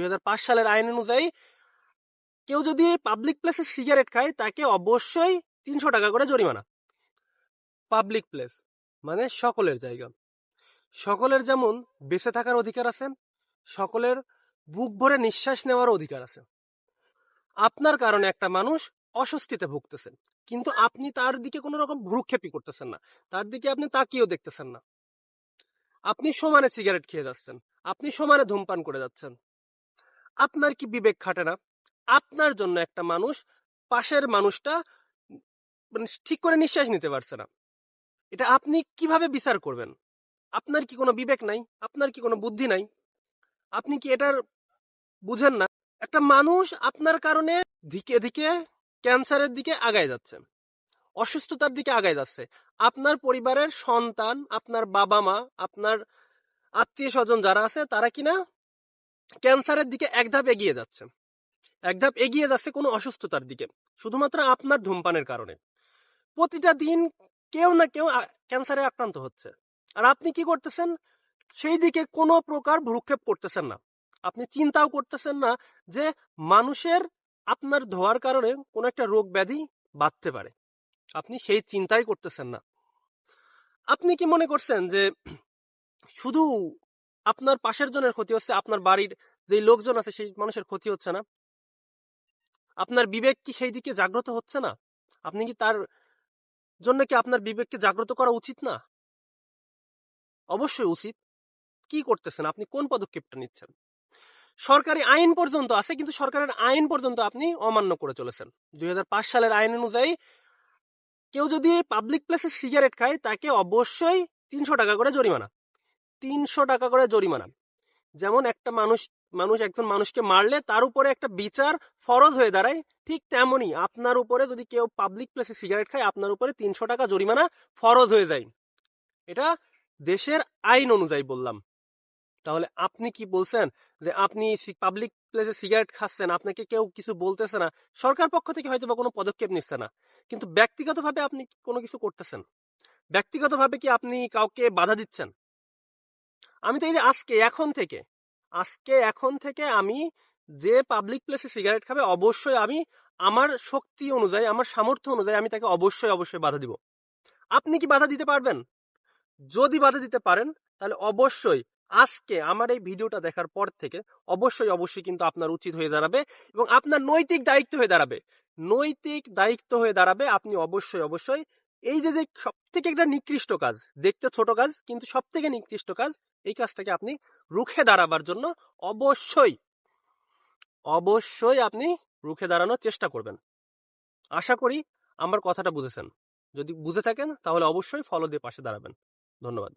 2005 সালের আইন অনুযায়ী কেউ যদি পাবলিক প্লেসে সিগারেট খায় তাকে অবশ্যই 300 টাকা করে জরিমানা। পাবলিক প্লেস মানে সকলের জায়গা। সকলের যেমন বেঁচে থাকার অধিকার আছে, সকলের বুক ভরে নিঃশ্বাস নেওয়ার অধিকার আছে। আপনার কারণে একটা মানুষ অস্বস্তিতে ভুগতেছে, কিন্তু আপনি তার দিকে কোনো রকম ভ্রুক্ষেপই করতেছেন না, তার দিকে আপনি তাকিয়েও দেখতেছেন না। আপনি সমানে সিগারেট খেয়ে যাচ্ছেন, আপনি সমানে ধূমপান করে যাচ্ছেন। আপনার কি বিবেক খাটে না? আপনার জন্য একটা মানুষ, পাশের মানুষটা ঠিক করে নিঃশ্বাস নিতে পারছে না, এটা আপনি কিভাবে বিচার করবেন? আপনার কি কোনো বিবেক নাই? আপনার কি কোনো বুদ্ধি নাই? আপনি কি এটার বুঝেন না? একটা মানুষ আপনার কারণে ধিকে ধিকে ক্যান্সারের দিকে আগায় যাচ্ছে, অসুস্থতার দিকে আগায় যাচ্ছে। আপনার পরিবারের সন্তান, আপনার বাবা মা, আপনার আত্মীয় স্বজন যারা আছে তারা কিনা ক্যান্সারের দিকে এক ধাপ এগিয়ে যাচ্ছে, এক ধাপ এগিয়ে যাচ্ছে কোনো অসুস্থতার দিকে, শুধুমাত্র আপনার ধূমপানের কারণে। প্রতিটা দিন কেউ না কেউ ক্যান্সারে আক্রান্ত হচ্ছে, আর আপনি কি করতেছেন? সেই দিকে কোনো প্রকার ভ্রুক্ষেপ করতেছেন না। আপনি চিন্তাও করতেছেন না যে মানুষের আপনার ধোয়ার কারণে কোনো একটা রোগ ব্যাধি বাঁধতে পারে, আপনি সেই চিন্তাই করতেছেন না। আপনি কি মনে করছেন যে শুধু আপনার পাশের জনের ক্ষতি হচ্ছে, আপনার বাড়ির যে লোকজন আছে সেই মানুষের ক্ষতি হচ্ছে না? আপনার বিবেক কি সেই দিকে জাগ্রত হচ্ছে না? আপনি কি তার জন্য কি আপনার বিবেককে জাগ্রত করা উচিত না? অবশ্যই উচিত। কি করতেছেন আপনি? কোন পদক্ষেপটা নিচ্ছেন? সরকারি আইন পর্যন্ত আছে, কিন্তু সরকারের আইন পর্যন্ত আপনি অমান্য করে চলেছেন। 2005 সালের আইন অনুযায়ী কেউ যদি পাবলিক প্লেসে সিগারেট খায় তাকে অবশ্যই 300 টাকা করে জরিমানা। 300 টাকা করে জরিমানা। যেমন একটা মানুষ একজন মানুষকে মারলে তার উপরে একটা বিচার ফরজ হয়ে দাঁড়ায়, ঠিক তেমনি আপনার উপরে যদি কেউ পাবলিক প্লেসে সিগারেট খায় আপনার উপরে 300 টাকা জরিমানা ফরজ হয়ে যায়। এটা দেশের আইন অনুযায়ী বললাম। তাহলে আপনি কি বলছেন যে আপনি পাবলিক প্লেসে সিগারেট খাচ্ছেন, আপনাকে কেউ কিছু বলতেছে না, সরকার পক্ষ থেকে হয়তো বা কোনো পদক্ষেপ নিচ্ছে না, কিন্তু ব্যক্তিগতভাবে আপনি কোনো কিছু করতেছেন? ব্যক্তিগতভাবে কি আপনি কাউকে বাধা দিচ্ছেন? আমি তো এই যে এখন থেকে আমি যে পাবলিক প্লেসে সিগারেট খাবে অবশ্যই আমি আমার শক্তি অনুযায়ী, আমার সামর্থ্য অনুযায়ী আমি তাকে অবশ্যই বাধা দিব। আপনি কি বাধা দিতে পারবেন? যদি বাধা দিতে পারেন তাহলে অবশ্যই আজকে আমার এই ভিডিওটা দেখার পর থেকে অবশ্যই কিন্তু আপনার উচিত হয়ে দাঁড়াবে এবং আপনার নৈতিক দায়িত্ব হয়ে দাঁড়াবে, আপনি অবশ্যই এই যে সব থেকে একটা নিকৃষ্ট কাজ, দেখতে ছোট কাজ কিন্তু সব থেকে নিকৃষ্ট কাজ, এই কাজটাকে আপনি রুখে দাঁড়াবার জন্য অবশ্যই আপনি রুখে দাঁড়ানোর চেষ্টা করবেন। আশা করি আমার কথাটা বুঝেছেন। যদি বুঝে থাকেন তাহলে অবশ্যই ফলো দিয়ে পাশে দাঁড়াবেন। ধন্যবাদ।